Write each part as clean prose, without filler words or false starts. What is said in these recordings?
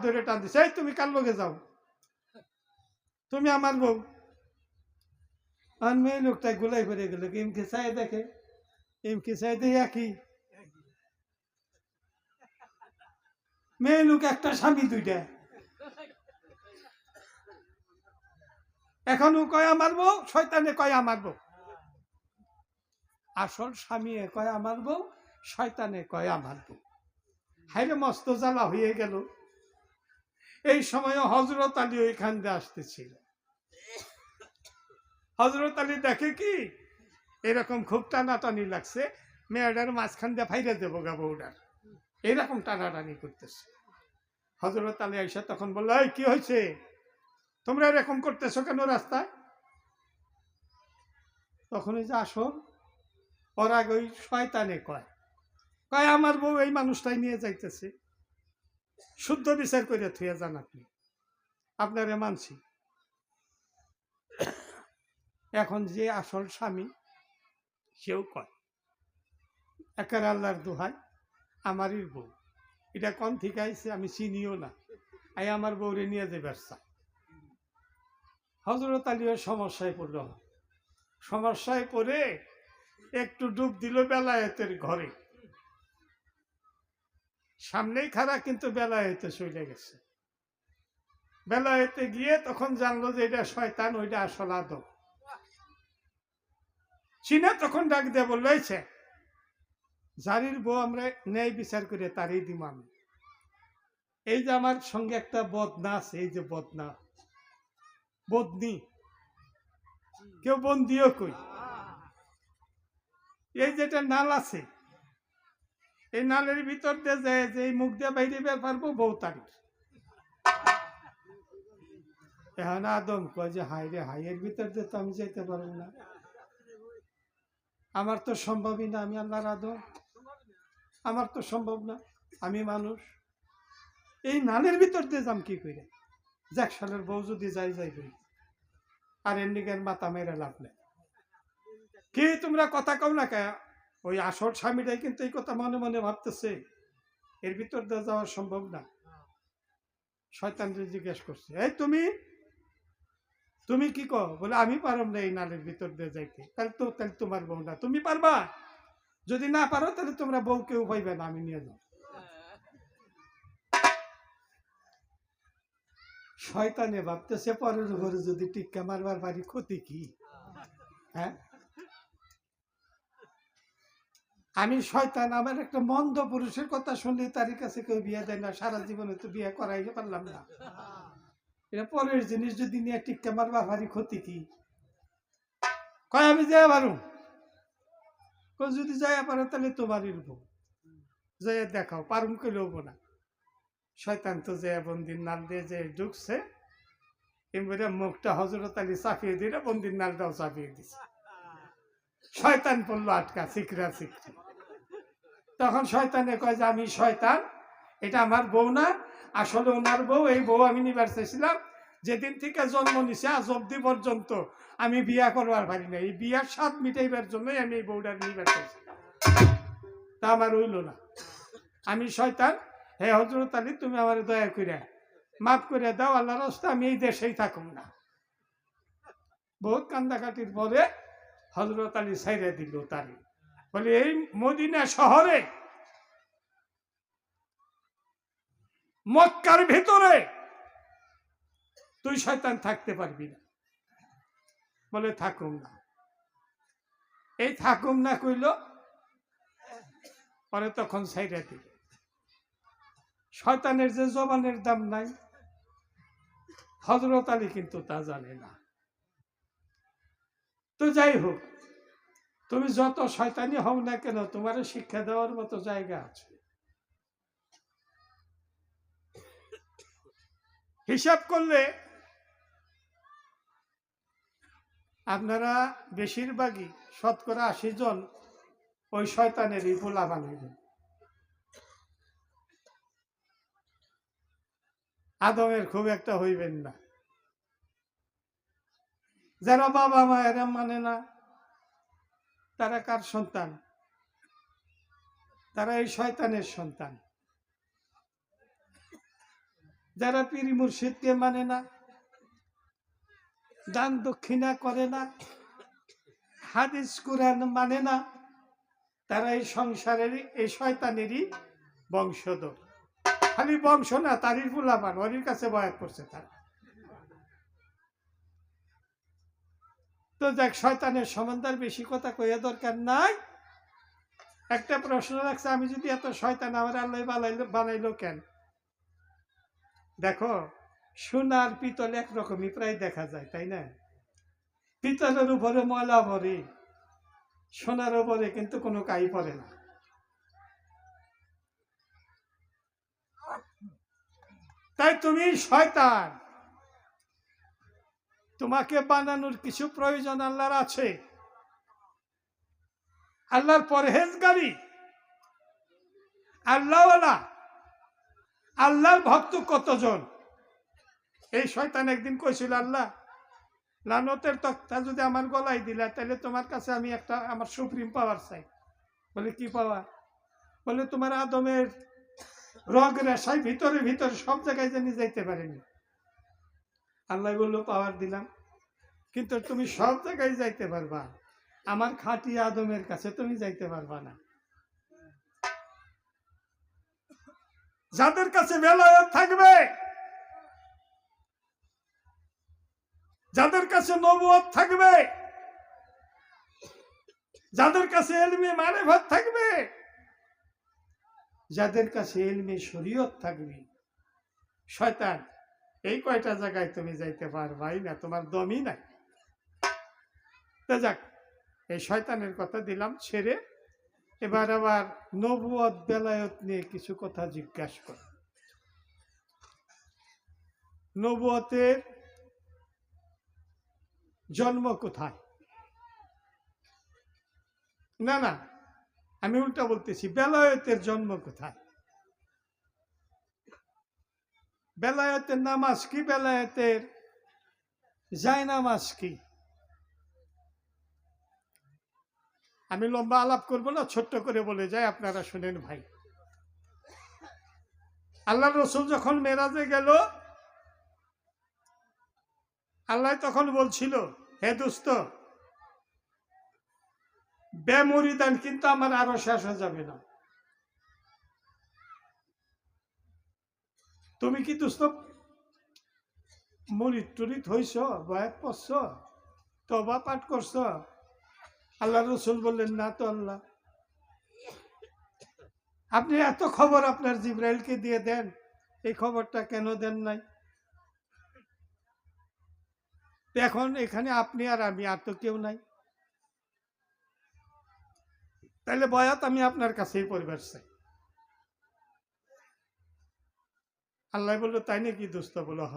ধরে টান দিছে, এই তুমি কার লগে যাও, তুমি আমার বউ। আর মেয়ে লোকটা গোলাই ফেরে গেল, এমকে চাই দেখে, এমকে চাই দেখে একই মেয়ে লোক, একটা স্বামী দুইটা। এখনো কয় আমার বউ, শয়তানে কয় আমার বউ। আসল স্বামী কয় আমার বউ, শয়তানে কয় আমার বউ। হাইরে মস্ত জ্বালা হয়ে গেল। এই সময় হযরত আলী ওইখান দিয়ে আসতেছিল। হযরত আলী দেখে কি এরকম খুব টানাটানি লাগছে, মেয়েটার মাঝখান দিয়ে ফাইরে দেবো গা বউটার, এরকম টানাটানি করতেছে। হযরত আলী আয়েশা তখন বললো, এই কি হয়েছে, তোমরা এরকম করতেছো কেন রাস্তায়? তখন এই যে আসল ওর আগে ওই শয়তানে কয়, কয় আমার বউ এই মানুষটাই নিয়ে যাইতেছে, শুদ্ধ বিচার করে থুয়ে যান আপনি, আপনারে মানছি। এখন যে আসল স্বামী সেও কয়, একের আল্লাহর দোহাই, আমারই বউ, এটা কোন থেকে আইছে আমি চিনিও না, আই আমার বউরে নিয়ে যাবার চাই। হযরত আলীও সমস্যায় পড়ল। সমস্যায় পড়ে একটু ডুব দিল বেলায়েতের ঘরে। সামনেই খাড়া, কিন্তু বেলায়েতে চলে গেছে। বেলায়েতে গিয়ে তখন জানলো যে এটা শয়তান, ওইটা আসল আদম। চিনে তখন ডাক দিয়ে বললো, এইছে জারির বউ আমরা ন্যায় বিচার করে তারই দিব আমি। এই যে আমার সঙ্গে একটা বদনা আছে, এই যে বদনা, বদনি, কেউ বন্দিও কই, এই যেটা নাল আছে, এই নালের ভিতর দিয়ে যায় যে এই মুখ দিয়ে বাইরে বের পারবো বউ তারিখ। এখন আদম কয় যে হাই রে হাই, এর ভিতর দিয়ে তো আমি যাইতে পারবো না, আমার তো সম্ভবই না, আমি আল্লাহর আদম, আমার তো সম্ভব না, আমি মানুষ, এই নালের ভিতর দিয়ে যাম কি করে? যাক সালের বউ যদি যাই যাইবে, আর এর নিকের মাথা মেরে লাভ নেই। কি তোমরা কথা কও না কে? ওই আসল স্বামীটাই কিন্তু এই কথা মনে মনে ভাবতেছে, এর ভিতর দিয়ে যাওয়া সম্ভব না। শয়তান জিজ্ঞেস করছে, এই তুমি তুমি কি কও? বলে আমি পারব না এই নালের ভিতর দিয়ে যাইতে। তাহলে তোমার বউ না, তুমি পারবা? যদি না পারো তাহলে তোমরা বউ কেউ পাইবে না, আমি নিয়ে যাও। শয়তানে ভাবতেছে পরের ঘরে যদি টিক্কা মারবার পারি ক্ষতি কি? হ্যাঁ, আমি শয়তান, আমার একটা মন্দ পুরুষের কথা শুনলে তার কাছে কেউ বিয়ে দেয় না, সারা জীবনে তো বিয়ে করাইতে পারলাম না, এটা পরের জিনিস যদি নিয়ে টিক্কা মারবার পারি ক্ষতি কি? কয় আমি যাই পারুম, যদি যাই পারো তাহলে তোমারই রূপ, যাই দেখাও, পারুম কইলেও না। শয়তান তো যে বন্দির নাল দিয়ে যে ঢুকছে, এবারে মুখটা হযরত আলী চাপিয়ে দিলে বন্দির নালটাও চাপিয়ে দিছে। শয়তান পড়লো আটকা, চিকরা চিকরি। তখন শয়তানে কয় যে আমি শয়তান, এটা আমার বউ না, আসলে ওনার বউ, এই বউ আমি নিবার চাইছিলাম, যেদিন থেকে জন্ম নিছে আজ অব্দি পর্যন্ত আমি বিয়া করবার পারি না, এই বিয়ার স্বাদ মিটাইবার জন্যই আমি এই বউটার নিবার চাইছিলাম, তা আমার হইল না, আমি শয়তান। হে হযরত আলী, তুমি আমার দয়া করে মাফ করে দাও, আল্লাহর রাস্তা আমি এই দেশেই থাকুম না। বহুত কান্দাকাটির পরে হযরত আলী ছাইরা দিল তারে, বলে এই মদিনা শহরে, মক্কার ভিতরে তুই শয়তান থাকতে পারবি না। বলে থাকুম না। এই থাকুম না কইল, পরে তখন ছাইরা দিল। শয়তানের যে জবানের দাম নাই, হযরত আলী কিন্তু তা জানে না। তো যাই হোক, তুমি যত শয়তানি হও না কেন, তোমার শিক্ষা দেওয়ার মতো জায়গা আছে। হিসাব করলে আপনারা বেশিরভাগই, শতকরা ৮০ জন ওই শয়তানেরই পোলা বানাইবেন। আদমের খুব একটা হইবেন না। যারা বাবা মা এরা মানে না, তারা কার সন্তান? তারা এই শয়তানের সন্তান। যারা পীর মুর্শিদকে মানে না, দান দক্ষিণা করে না, হাদিস কুরআন মানে না, তারা এই সংসারেরই এই শয়তানেরই বংশধর। খালি বংশ না, তারই ফুলাপান ওর কাছে বয়াত করছে তারা। তো যাক, শয়তানের সম্বন্ধে বেশি কথা কইয়া দরকার নাই। একটা প্রশ্ন রাখছে, আমি যদি এত শয়তান আমার আল্লাহ বানাইলো কেন? দেখো, সোনার পিতল একরকমই প্রায় দেখা যায়, তাই না? পিতলের উপরে ময়লা ভরে, সোনার উপরে কিন্তু কোনো কাই পড়ে না। তাই তুমি শয়তান, তোমাকে বানানোর কিছু প্রয়োজন আল্লাহর আছে। আল্লাহর পরহেজগারী, আল্লাহওয়ালা, আল্লাহর ভক্ত কতজন? এই শয়তান একদিন কইছিল, আল্লাহ লানতের তক্তা যদি আমার গলায় দিলা, তাহলে তোমার কাছে আমি একটা আমার সুপ্রিম পাওয়ার চাই। বলে কি পাওয়ার? বলে তোমার আদমের রগ রেশায় ভিতরে ভিতরে সব জায়গায় জানি যাইতে পারেনি। আল্লাহ বললো পাওয়ার দিলাম, কিন্তু তুমি সব জায়গায় যাইতে পারবা, আমার খাঁটি আদমের কাছে তুমি যাইতে পারবা না। যাদের কাছে বেলায়েত থাকবে, যাদের কাছে নবুয়ত থাকবে, যাদের কাছে ইলমে মারিফত থাকবে, যাদের কাছে ইলমে শরীয়ত থাকবে, শয়তান এই কয়টা জায়গায় তুমি যাইতে পারবাই না, তোমার দমই নাই। তো যাক, এই শয়তানের কথা দিলাম ছেড়ে, এবার আবার নবুয়ত বেলায়েত নিয়ে কিছু কথা জিজ্ঞাসা কর। নবুয়তের জন্ম কোথায়? না না, আমি উল্টা বলতেছি, বেলায়েতের জন্ম কোথায়? বেলায়েতের নামাজ কি? বেলায়েতের জায়নামাজ কি? আমি লম্বা আলাপ করব না, ছোট্ট করে বলে যাই, আপনারা শুনেন ভাই। আল্লাহ রসুল যখন মেরাজে গেল, আল্লাহ তখন বলছিল, হে দোস্ত, বেমরিদান কিন্তু আমার আরো শেষ হয়ে যাবে না। তুমি কি দোস্ত মরিদ টরিদ হইছ, বয়াত পড়ছ, তওবা পাঠ করছ? আল্লাহ রসুল বললেন, না তো আল্লাহ। আপনি এত খবর আপনার জিবরাইলকে দিয়ে দেন, এই খবরটা কেন দেন নাই? এখন এখানে আপনি আর আমি, আর তো কেউ নাই, তাহলে বয়াত আমি আপনার কাছেই পরিবার চাই। আল্লাহ বললো, তাই নাকি দোস্ত? বলো হ।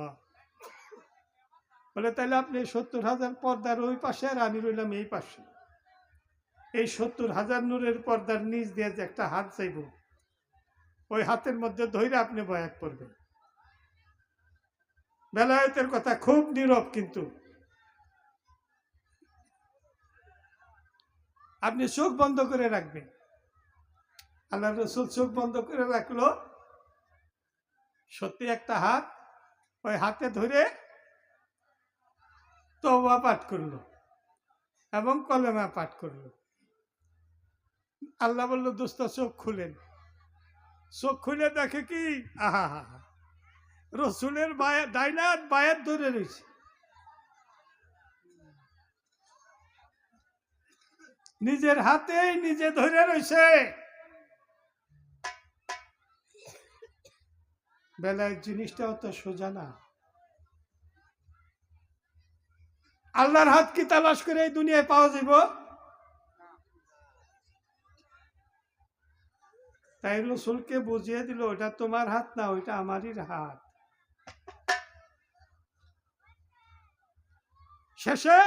বলে তাহলে আপনি 70,000 পর্দার ওই পাশে, আর আমি রইলাম এই পাশে। এই 70,000 নূরের পর্দার নিচ দিয়ে যে একটা হাত চাইব, ওই হাতের মধ্যে ধরে আপনি বয়াত করবেন। বেলায়েতের কথা খুব নীরব, কিন্তু আপনি চোখ বন্ধ করে রাখবেন। আল্লাহ রসুল চোখ বন্ধ করে রাখলো, সত্যি একটা হাত, ওই হাতে ধরে তওবা পাঠ করলো এবং কলেমা পাঠ করলো। আল্লাহ বলল, দোস্ত চোখ খুলেন। চোখ খুলে দেখে কি, আহা হা হা, রসুলের ডাইনাত বায়াত ধরে রয়েছে। নিজের হাতেই নিজে ধরে রয়েছে। বেলায় জিনিসটা অত সোজা না। আল্লাহর হাত কি তালাশ করে এই দুনিয়ায় পাওয়া যাব? তাই রসুলকে বুঝিয়ে দিল, ওটা তোমার হাত না, ওইটা আমারই হাত। শেষে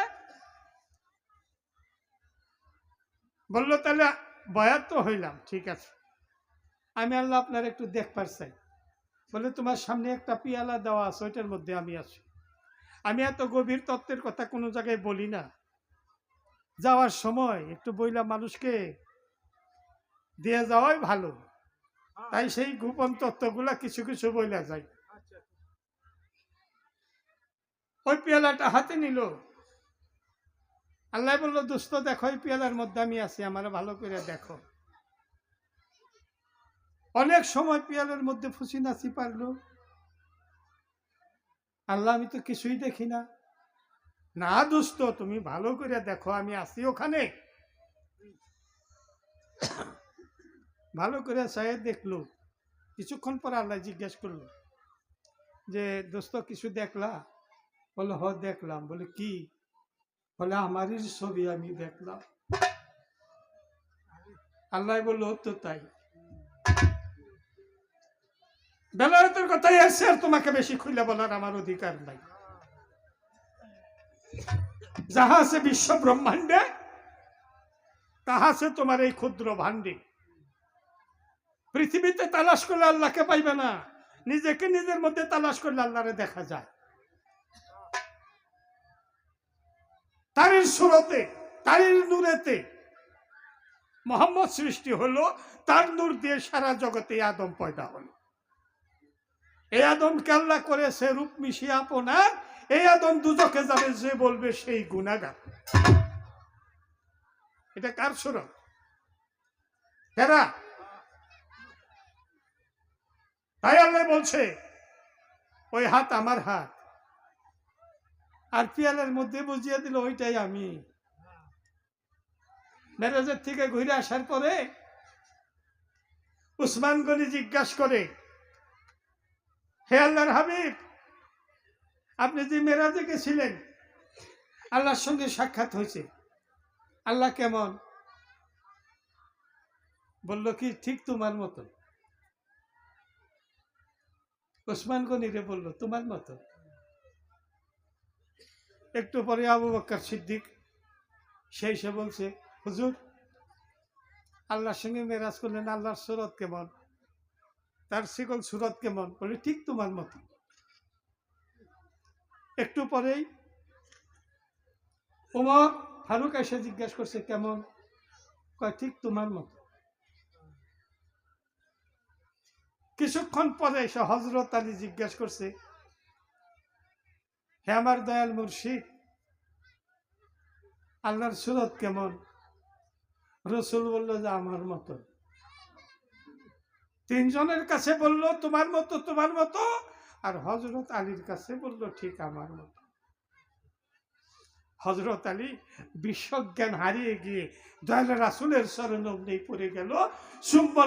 বলল, তাহলে বয়াত তো হইলাম, ঠিক আছে, আমি আল্লাহ আপনার একটু দেখবার চাই। বলে তোমার সামনে একটা পিয়ালা দেওয়া আছে, ওইটার মধ্যে আমি আছি। আমি এত গভীর তত্ত্বের কথা কোনো জায়গায় বলি না, যাওয়ার সময় একটু বইলা মানুষকে দিয়ে যাওয়াই ভালো। তাই সেই গোপন তত্ত্বগুলা কিছু কিছু বইলা যায়। ওই পেয়ালাটা হাতে নিল। আল্লাহ বলল, দোস্ত দেখো এই পেয়ালার মধ্যে আমি আছি, আমার ভালো করে দেখো। অনেক সময় পেয়ালের মধ্যে ফুসি নাচি পারলো। আল্লাহ, আমি তো কিছুই দেখি না। না দোস্ত, তুমি ভালো করে দেখো, আমি আছি ওখানে। ভালো করে চাই দেখলো। কিছুক্ষণ পর আল্লাহ জিজ্ঞেস করলো যে, দোস্ত কিছু দেখলা? বলে, হ দেখলাম। বলে, কি? বলে, আমারই ছবি আমি দেখলাম। আল্লাহ বললো, তো তাই, বেলায়েতের কথাই আসছে, আর তোমাকে বেশি খুলে বলার আমার অধিকার নাই। যাহা আছে বিশ্ব ব্রহ্মাণ্ডে, তাহা আছে তোমার এই ক্ষুদ্র ভাণ্ডে। পৃথিবীতে তালাশ করলে আল্লাহকে পাইবে না, নিজেকে নিজের মধ্যে তালাশ করলে আল্লাহরে দেখা যায়। তারই সুরতে, তারই নূরেতে মোহাম্মদ সৃষ্টি হলো, তার নূর দিয়ে সারা জগতে আদম পয়দা হলো। এই আদমকে আল্লাহ করেছে রূপ মিশিয়ে আপনার। এই আদম দুজকে যাবে, যে বলবে সেই গুনাহগার। এটা কার সুরত? এরা। তাই আল্লাহ বলছে, ওই হাত আমার হাত। আর পিয়ালের মধ্যে বুঝিয়ে দিল ওইটাই আমি। মেরাজের থেকে ঘুরে আসার পরে উসমান গনি জিজ্ঞাসা করে, হে আল্লাহর হাবিব, আপনি যে মেরাজে গেছিলেন, আল্লাহর সঙ্গে সাক্ষাৎ হয়েছে, আল্লাহ কেমন? বলল কি, ঠিক তোমার মতো। উসমান গনিরে বলল, তোমার মতো। একটু পরে আবু বকর সিদ্দিক সেই সে বলছে, হুজুর আল্লাহর সঙ্গে মেরাজ করলেন, আল্লাহর সুরত কেমন, তার শিকল সুরত কেমন? বলে, ঠিক তোমার মতো। একটু পরেই ওমর ফারুক এসে জিজ্ঞাসা করছে, কেমন? কয়, ঠিক তোমার মতো। কিছুক্ষণ পরে এসে হযরত আলী জিজ্ঞাসা করছে, হে আমার দয়াল মুর্শিদ, আল্লাহর সুরত কেমন? রসুল বলল যে আমার মতো। তিনজনের কাছে বলল তোমার মতো, তোমার মতো, আর হযরত আলীর কাছে বলল ঠিক আমার মতো। হযরত আলী বিশ্বজ্ঞান হারিয়ে গিয়ে দয়াল রাসূলের চরণে পড়ে গেল, চুম্বন